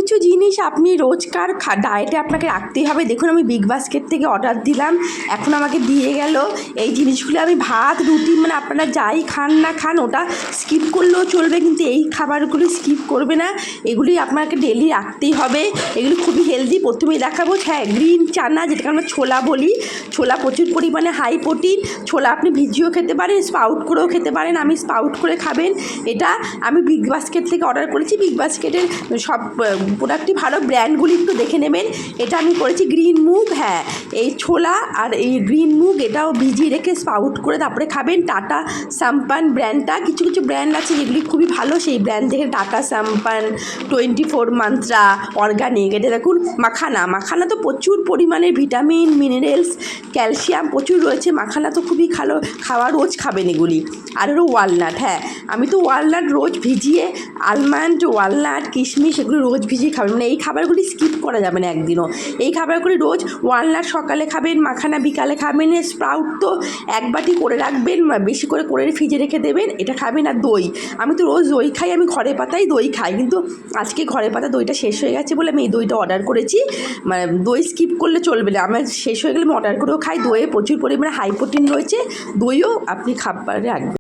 কিছু জিনিস আপনি রোজকার ডায়েটে আপনাকে রাখতেই হবে। দেখুন আমি বিগ বাস্কেট থেকে অর্ডার দিলাম, এখন আমাকে দিয়ে গেল এই জিনিসগুলো। আমি ভাত রুটি মানে আপনারা যাই খান না খান ওটা স্কিপ করলেও চলবে, কিন্তু এই খাবারগুলি স্কিপ করবে না, এগুলি আপনাকে ডেলি রাখতেই হবে। এগুলি খুবই হেলদি। প্রথমেই দেখাবো হ্যাঁ গ্রিন চানা, যেটাকে আমরা ছোলা বলি। ছোলা প্রচুর পরিমাণে হাই প্রোটিন। ছোলা আপনি ভিজিয়েও খেতে পারেন, স্পাউট করেও খেতে পারেন। আমি স্পাউট করে খাবেন। এটা আমি বিগ বাস্কেট থেকে অর্ডার করেছি। বিগ বাস্কেটের সব প্রোডাক্টই ভালো, ব্র্যান্ডগুলি একটু দেখে নেবেন। এটা আমি করেছি গ্রিন মুগ, হ্যাঁ এই ছোলা আর এই গ্রিন মুগ এটাও ভিজিয়ে রেখে স্পাউট করে তারপরে খাবেন। টাটা সাম্পান ব্র্যান্ডটা, কিছু কিছু ব্র্যান্ড আছে যেগুলি খুবই ভালো, সেই ব্র্যান্ড থেকে টাটা সাম্পান, 24 মান্ত্রা অর্গানিক। এটা দেখুন মাখানা তো প্রচুর পরিমাণে ভিটামিন মিনারেলস ক্যালসিয়াম প্রচুর রয়েছে। মাখানা তো খুবই ভালো খাওয়া, রোজ খাবেন এগুলি। আর হলো ওয়ালনাট, হ্যাঁ আমি তো ওয়ালনাট রোজ ভিজিয়ে, আলমন্ড ওয়ালনাট কিশমিশ এগুলো রোজ ভিজিয়ে খাবেন। মানে এই খাবারগুলি স্কিপ করা যাবে না একদিনও। এই খাবারগুলি রোজ, ওয়ালনাট সকালে খাবেন, মাখানা বিকালে খাবেন, স্প্রাউট তো এক বাটি করে রাখবেন, বেশি করে ফ্রিজে রেখে দেবেন, এটা খাবেন। আর দই, আমি তো রোজ দই খাই, আমি ঘরে পাতাই দই খাই, কিন্তু আজকে ঘরে পাতা দইটা শেষ হয়ে গেছে বলে আমি এই দইটা অর্ডার করেছি। মানে দই স্কিপ করলে চলবে না, আমার শেষ হয়ে গেলে আমি অর্ডার করেও খাই। দইয়ে প্রচুর পরিমাণে হাই প্রোটিন রয়েছে, দইও আপনি খাবারে রাখবেন।